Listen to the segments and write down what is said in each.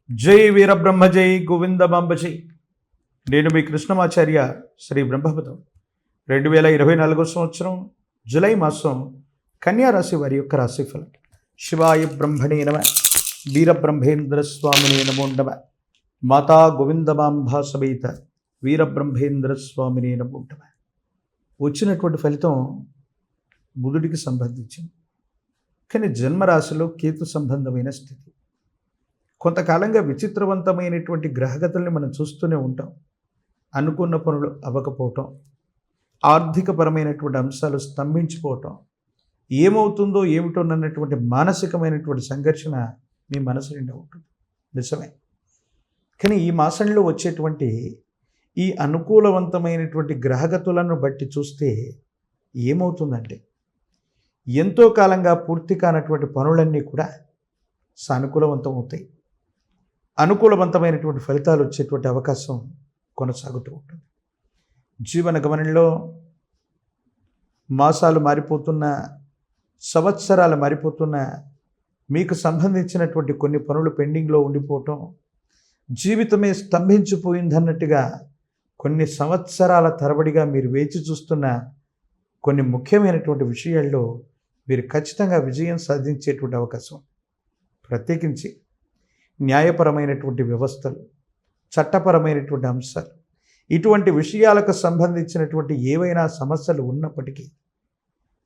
జై వీరబ్రహ్మ జై గోవిందమాంబ జై. నేను మీ కృష్ణమాచార్య శ్రీ బ్రహ్మపదం. 2024 సంవత్సరం జూలై మాసం కన్యా రాశి వారి యొక్క రాశిఫలం. శివాయ బ్రహ్మణే నమ, వీరబ్రహ్మేంద్ర స్వామినే నమో నమ, మాతా గోవిందమాంబా సమేత వీరబ్రహ్మేంద్ర స్వామినే నమో నమ. వచ్చినటువంటి ఫలితం బుధుడికి సంబంధించింది, కానీ జన్మరాశిలో కేతు సంబంధమైన స్థితి. కొంతకాలంగా విచిత్రవంతమైనటువంటి గ్రహగతుల్ని మనం చూస్తూనే ఉంటాం. అనుకున్న పనులు అవ్వకపోవటం, ఆర్థికపరమైనటువంటి అంశాలు స్తంభించిపోవటం, ఏమవుతుందో ఏమిటోనన్నటువంటి మానసికమైనటువంటి సంఘర్షణ మీ మనసు నిండా ఉంటుంది. నిజమే. కానీ ఈ మాసంలో వచ్చేటువంటి ఈ అనుకూలవంతమైనటువంటి గ్రహగతులను బట్టి చూస్తే ఏమవుతుందంటే, ఎంతో కాలంగా పూర్తి కానటువంటి పనులన్నీ కూడా సానుకూలవంతం అవుతాయి. అనుకూలవంతమైనటువంటి ఫలితాలు వచ్చేటువంటి అవకాశం కొనసాగుతూ ఉంటుంది. జీవన గమనంలో మాసాలు మారిపోతున్న, సంవత్సరాలు మారిపోతున్న, మీకు సంబంధించినటువంటి కొన్ని పనులు పెండింగ్లో ఉండిపోవటం, జీవితమే స్తంభించిపోయిందన్నట్టుగా కొన్ని సంవత్సరాల తరబడిగా మీరు వేచి చూస్తున్న కొన్ని ముఖ్యమైనటువంటి విషయాల్లో మీరు ఖచ్చితంగా విజయం సాధించేటువంటి అవకాశం. ప్రత్యేకించి న్యాయపరమైనటువంటి వ్యవస్థలు, చట్టపరమైనటువంటి అంశాలు, ఇటువంటి విషయాలకు సంబంధించినటువంటి ఏవైనా సమస్యలు ఉన్నప్పటికీ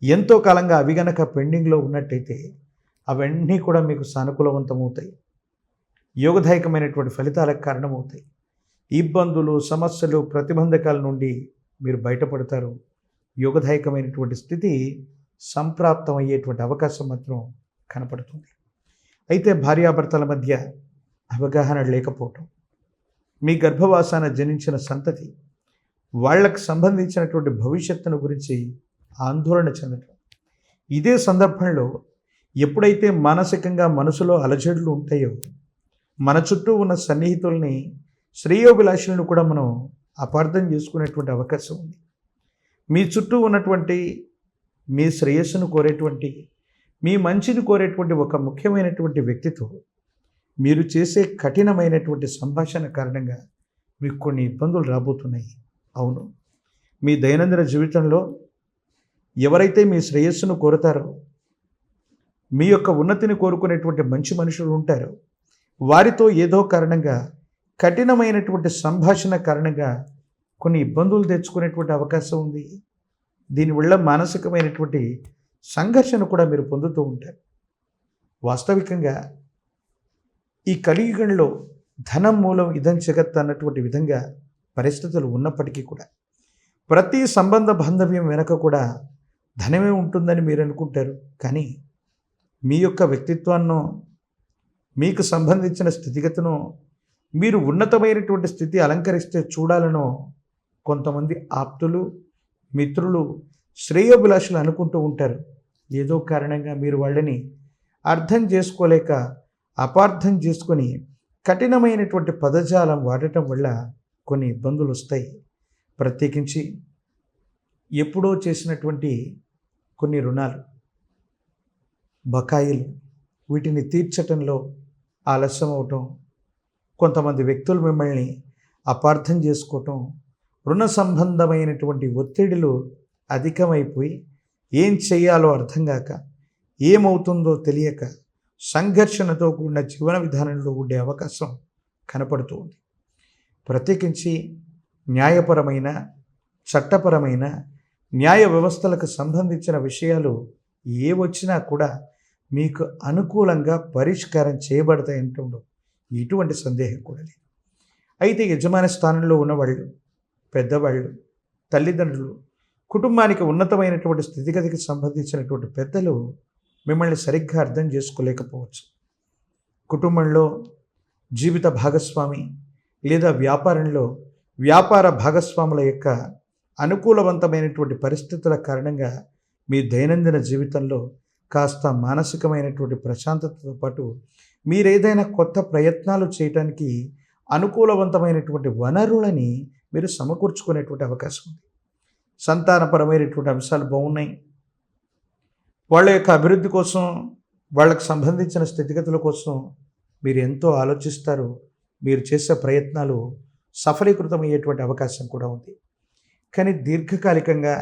ఎంతో కాలంగా అవి గనక పెండింగ్లో ఉన్నట్టయితే అవన్నీ కూడా మీకు సానుకూలవంతమవుతాయి, యోగదాయకమైనటువంటి ఫలితాలకు కారణమవుతాయి. ఇబ్బందులు, సమస్యలు, ప్రతిబంధకాల నుండి మీరు బయటపడతారు. యోగదాయకమైనటువంటి స్థితి సంప్రాప్తం అయ్యేటువంటి అవకాశం మాత్రం కనపడుతుంది. అయితే భార్యాభర్తల మధ్య అవగాహన లేకపోవటం, మీ గర్భవాసాన జనించిన సంతతి వాళ్ళకు సంబంధించినటువంటి భవిష్యత్తును గురించి ఆందోళన చెందటం, ఇదే సందర్భంలో ఎప్పుడైతే మానసికంగా మనసులో అలజడులు ఉంటాయో మన చుట్టూ ఉన్న సన్నిహితుల్ని, శ్రేయోభిలాషులను కూడా మనం అపార్థం చేసుకునేటువంటి అవకాశం ఉంది. మీ చుట్టూ ఉన్నటువంటి మీ శ్రేయస్సును కోరేటువంటి, మీ మంచిని కోరేటువంటి ఒక ముఖ్యమైనటువంటి వ్యక్తితో మీరు చేసే కఠినమైనటువంటి సంభాషణ కారణంగా మీకు కొన్ని ఇబ్బందులు రాబోతున్నాయి. అవును, మీ దైనందిన జీవితంలో ఎవరైతే మీ శ్రేయస్సును కోరుతారో, మీ యొక్క ఉన్నతిని కోరుకునేటువంటి మంచి మనుషులు ఉంటారో, వారితో ఏదో కారణంగా కఠినమైనటువంటి సంభాషణ కారణంగా కొన్ని ఇబ్బందులు తెచ్చుకునేటువంటి అవకాశం ఉంది. దీనివల్ల మానసికమైనటువంటి సంఘర్షణ కూడా మీరు పొందుతూ ఉంటారు. వాస్తవికంగా ఈ కలియుగంలో ధనం మూలం ఇదం జగత్ అన్నటువంటి విధంగా పరిస్థితులు ఉన్నప్పటికీ కూడా ప్రతి సంబంధ బాంధవ్యం వెనక కూడా ధనమే ఉంటుందని మీరు అనుకుంటారు. కానీ మీ యొక్క వ్యక్తిత్వాన్నో, మీకు సంబంధించిన స్థితిగతును, మీరు ఉన్నతమైనటువంటి స్థితి అలంకరిస్తే చూడాలనో కొంతమంది ఆప్తులు, మిత్రులు, శ్రేయోభిలాషులు అనుకుంటూ ఉంటారు. ఏదో కారణంగా మీరు వాళ్ళని అర్థం చేసుకోలేక, అపార్థం చేసుకొని కఠినమైనటువంటి పదజాలం వాడటం వల్ల కొన్ని ఇబ్బందులు వస్తాయి. ప్రత్యేకించి ఎప్పుడో చేసినటువంటి కొన్ని రుణాలు, బకాయిలు, వీటిని తీర్చటంలో ఆలస్యం అవటం, కొంతమంది వ్యక్తులు మిమ్మల్ని అపార్థం చేసుకోవటం, రుణ సంబంధమైనటువంటి ఒత్తిడిలు అధికమైపోయి ఏం చేయాలో అర్థం కాక, ఏమవుతుందో తెలియక సంఘర్షణతో కూడిన జీవన విధానంలో ఉండే అవకాశం కనపడుతూ ఉంది. ప్రత్యేకించి న్యాయపరమైన, చట్టపరమైన, న్యాయ వ్యవస్థలకు సంబంధించిన విషయాలు ఏ వచ్చినా కూడా మీకు అనుకూలంగా పరిష్కారం చేయబడతాయంటుండో ఎటువంటి సందేహం కూడా లేదు. అయితే యజమాని స్థానంలో ఉన్నవాళ్ళు, పెద్దవాళ్ళు, తల్లిదండ్రులు, కుటుంబానికి ఉన్నతమైనటువంటి స్థితిగతికి సంబంధించినటువంటి పెద్దలు మిమ్మల్ని సరిగ్గా అర్థం చేసుకోలేకపోవచ్చు. కుటుంబంలో జీవిత భాగస్వామి లేదా వ్యాపారంలో వ్యాపార భాగస్వాముల యొక్క అనుకూలవంతమైనటువంటి పరిస్థితుల కారణంగా మీ దైనందిన జీవితంలో కాస్త మానసికమైనటువంటి ప్రశాంతతతో పాటు మీరేదైనా కొత్త ప్రయత్నాలు చేయడానికి అనుకూలవంతమైనటువంటి వనరులని మీరు సమకూర్చుకునేటువంటి అవకాశం ఉంది. సంతానపరమైనటువంటి అంశాలు బాగున్నాయి. వాళ్ళ యొక్క అభివృద్ధి కోసం, వాళ్ళకు సంబంధించిన స్థితిగతుల కోసం మీరు ఎంతో ఆలోచిస్తారు, మీరు చేసే ప్రయత్నాలు సఫలీకృతమయ్యేటువంటి అవకాశం కూడా ఉంది. కానీ దీర్ఘకాలికంగా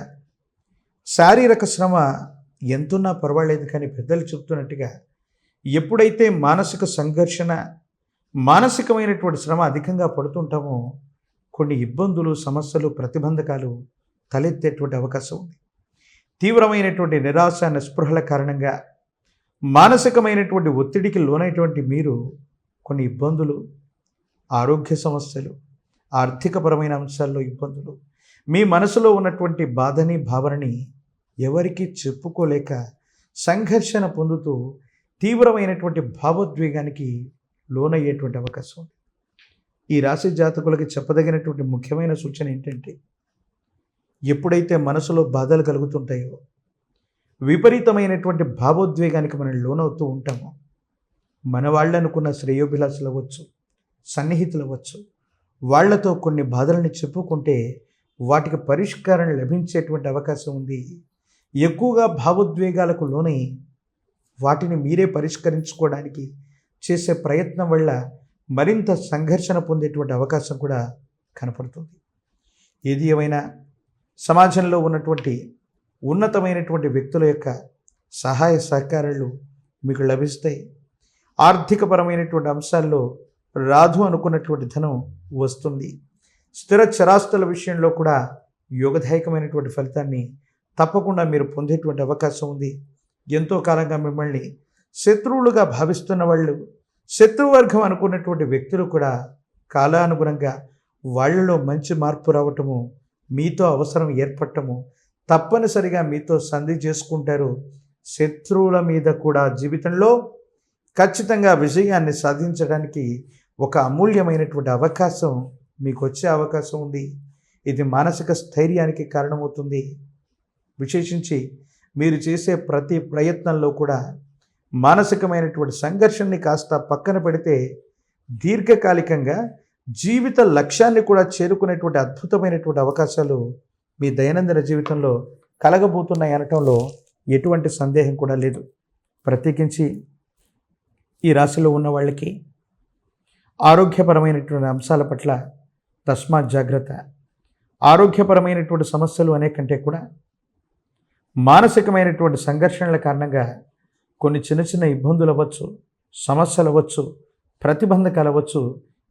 శారీరక శ్రమ ఎంతున్నా పర్వాలేదు, కానీ పెద్దలు చెప్తున్నట్టుగా ఎప్పుడైతే మానసిక సంఘర్షణ, మానసికమైనటువంటి శ్రమ అధికంగా పడుతుంటామో కొన్ని ఇబ్బందులు, సమస్యలు, ప్రతిబంధకాలు తలెత్తేటువంటి అవకాశం ఉంది. తీవ్రమైనటువంటి నిరాశ, నిస్పృహల కారణంగా మానసికమైనటువంటి ఒత్తిడికి లోనైనటువంటి మీరు కొన్ని ఇబ్బందులు, ఆరోగ్య సమస్యలు, ఆర్థికపరమైన అంశాల్లో ఇబ్బందులు, మీ మనసులో ఉన్నటువంటి బాధని, భావనని ఎవరికీ చెప్పుకోలేక సంఘర్షణ పొందుతూ తీవ్రమైనటువంటి భావోద్వేగానికి లోనయ్యేటువంటి అవకాశం ఉంది. ఈ రాశి జాతకులకి చెప్పదగినటువంటి ముఖ్యమైన సూచన ఏంటంటే, ఎప్పుడైతే మనసులో బాధలు కలుగుతుంటాయో, విపరీతమైనటువంటి భావోద్వేగానికి మనం లోనవుతూ ఉంటామో, మన వాళ్ళు అనుకున్న శ్రేయోభిలాషులు అవ్వచ్చు, సన్నిహితులు అవ్వచ్చు, వాళ్లతో కొన్ని బాధలను చెప్పుకుంటే వాటికి పరిష్కారం లభించేటువంటి అవకాశం ఉంది. ఎక్కువగా భావోద్వేగాలకు లోనై వాటిని మీరే పరిష్కరించుకోవడానికి చేసే ప్రయత్నం వల్ల మరింత సంఘర్షణ పొందేటువంటి అవకాశం కూడా కనపడుతుంది. ఏది ఏమైనా సమాజంలో ఉన్నటువంటి ఉన్నతమైనటువంటి వ్యక్తుల యొక్క సహాయ సహకారాలు మీకు లభిస్తాయి. ఆర్థికపరమైనటువంటి అంశాల్లో రాదు అనుకున్నటువంటి ధనం వస్తుంది. స్థిర చరాస్తుల విషయంలో కూడా యోగదాయకమైనటువంటి ఫలితాన్ని తప్పకుండా మీరు పొందేటువంటి అవకాశం ఉంది. ఎంతో కాలంగా మిమ్మల్ని శత్రువులుగా భావిస్తున్న వాళ్ళు, శత్రువర్గం అనుకున్నటువంటి వ్యక్తులు కూడా కాలానుగుణంగా వాళ్ళలో మంచి మార్పు రావటము, మీతో అవసరం ఏర్పడటము, తప్పనిసరిగా మీతో సంధి చేసుకుంటారు. శత్రువుల మీద కూడా జీవితంలో ఖచ్చితంగా విజయాన్ని సాధించడానికి ఒక అమూల్యమైనటువంటి అవకాశం మీకు వచ్చే అవకాశం ఉంది. ఇది మానసిక స్థైర్యానికి కారణమవుతుంది. విశేషించి మీరు చేసే ప్రతి ప్రయత్నంలో కూడా మానసికమైనటువంటి సంఘర్షణని కాస్త పక్కన పెడితే దీర్ఘకాలికంగా జీవిత లక్ష్యాన్ని కూడా చేరుకునేటువంటి అద్భుతమైనటువంటి అవకాశాలు మీ దైనందిన జీవితంలో కలగబోతున్నాయి అనటంలో ఎటువంటి సందేహం కూడా లేదు. ప్రత్యేకించి ఈ రాశిలో ఉన్న వాళ్ళకి ఆరోగ్యపరమైనటువంటి అంశాల పట్ల తస్మాత్ జాగ్రత్త. ఆరోగ్యపరమైనటువంటి సమస్యలు అనే కంటే కూడా మానసికమైనటువంటి సంఘర్షణల కారణంగా కొన్ని చిన్న చిన్న ఇబ్బందులు అవ్వచ్చు, సమస్యలు అవ్వచ్చు, ప్రతిబంధకాలు అవ్వచ్చు,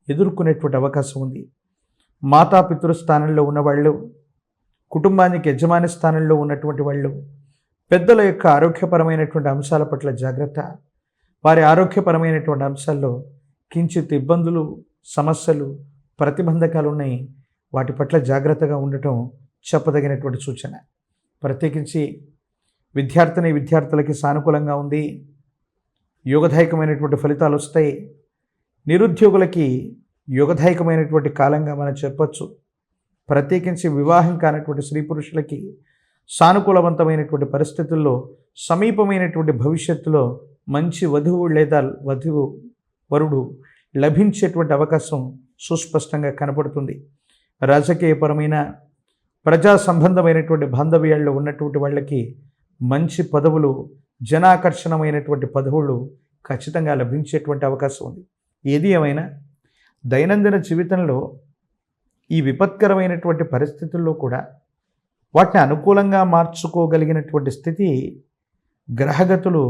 ఎదుర్కొనేటువంటి అవకాశం ఉంది. మాతాపితృ స్థానంలో ఉన్నవాళ్ళు, కుటుంబానికి యజమాని స్థానంలో ఉన్నటువంటి వాళ్ళు, పెద్దల యొక్క ఆరోగ్యపరమైనటువంటి అంశాల పట్ల జాగ్రత్త. వారి ఆరోగ్యపరమైనటువంటి అంశాల్లో కించిత్ ఇబ్బందులు, సమస్యలు, ప్రతిబంధకాలు ఉన్నాయి. వాటి పట్ల జాగ్రత్తగా ఉండటం చెప్పదగినటువంటి సూచన. ప్రత్యేకించి విద్యార్థులకి సానుకూలంగా ఉంది. యోగదాయకమైనటువంటి ఫలితాలు వస్తాయి. నిరుద్యోగులకి యోగదాయకమైనటువంటి కాలంగా మనం చెప్పచ్చు. ప్రత్యేకించి వివాహం కానటువంటి స్త్రీ పురుషులకి సానుకూలవంతమైనటువంటి పరిస్థితుల్లో సమీపమైనటువంటి భవిష్యత్తులో మంచి వధువు లేదా వరుడు లభించేటువంటి అవకాశం సుస్పష్టంగా కనపడుతుంది. రాజకీయపరమైన ప్రజా సంబంధమైనటువంటి బాంధవ్యాల్లో ఉన్నటువంటి వాళ్ళకి మంచి పదవులు, జనాకర్షణమైనటువంటి పదవులు ఖచ్చితంగా లభించేటువంటి అవకాశం ఉంది. ఏది ఏమైనా దైనందిన జీవితంలో ఈ విపత్కరమైనటువంటి పరిస్థితుల్లో కూడా వాటిని అనుకూలంగా మార్చుకోగలిగినటువంటి స్థితి గ్రహగతులు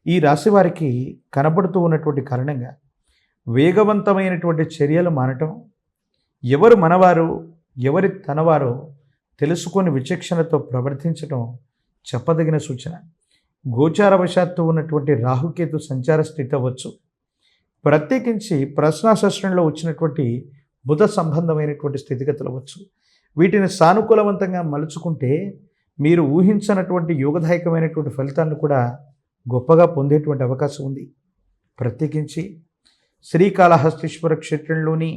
ఈ రాశి వారికి కనబడుతూ ఉన్నటువంటి కారణంగా వేగవంతమైనటువంటి చర్యలు మానటం, ఎవరు మనవారు ఎవరి తనవారో తెలుసుకొని విచక్షణతో ప్రవర్తించడం చెప్పదగిన సూచన. గోచారవశాత్తు ఉన్నటువంటి రాహుకేతు సంచార స్థితి అవ్వచ్చు. ప్రత్యేకించి ప్రశ్నాశాస్త్రంలో వచ్చినటువంటి బుధ సంబంధమైనటువంటి స్థితిగతులు అవ్వచ్చు. వీటిని సానుకూలవంతంగా మలుచుకుంటే మీరు ఊహించనటువంటి యోగదాయకమైనటువంటి ఫలితాలను కూడా గొప్పగా పొందేటువంటి అవకాశం ఉంది. ప్రత్యేకించి శ్రీకాళహస్తీశ్వర క్షేత్రంలోని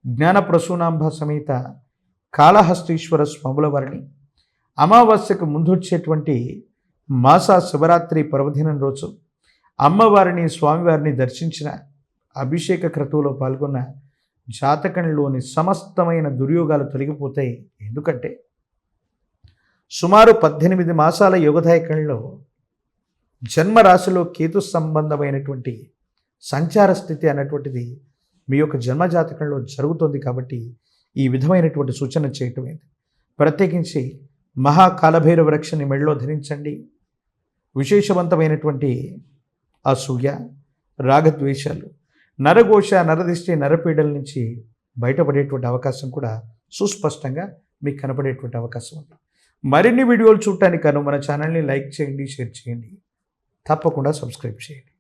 జ్ఞానప్రసూనాంబ సమేత కాళహస్తీశ్వర స్వాముల వారిని అమావాస్యకు ముందొచ్చేటువంటి మాస శివరాత్రి పర్వదినం రోజు అమ్మవారిని, స్వామివారిని దర్శించిన, అభిషేక క్రతువులో పాల్గొన్న జాతకంలోని సమస్తమైన దుర్యోగాలు తొలగిపోతాయి. ఎందుకంటే సుమారు 18 మాసాల యోగదాయకంలో జన్మరాశిలో కేతు సంబంధమైనటువంటి సంచార స్థితి అన్నటువంటిది మీ యొక్క జన్మజాతకంలో జరుగుతుంది. కాబట్టి ఈ విధమైనటువంటి సూచన చేయటమైంది. ప్రత్యేకించి మహాకాలభైరవ రక్షని మెడలో ధరించండి. విశేషవంతమైనటువంటి అసూయ, రాగద్వేషాలు, నరఘోష, నరదిష్టి, నరపీడల నుంచి బయటపడేటువంటి అవకాశం కూడా సుస్పష్టంగా మీకు కనపడేటువంటి అవకాశం ఉంది. మరిన్ని వీడియోలు చూడటానికి మన ఛానల్ని లైక్ చేయండి, షేర్ చేయండి, తప్పకుండా సబ్స్క్రైబ్ చేయండి.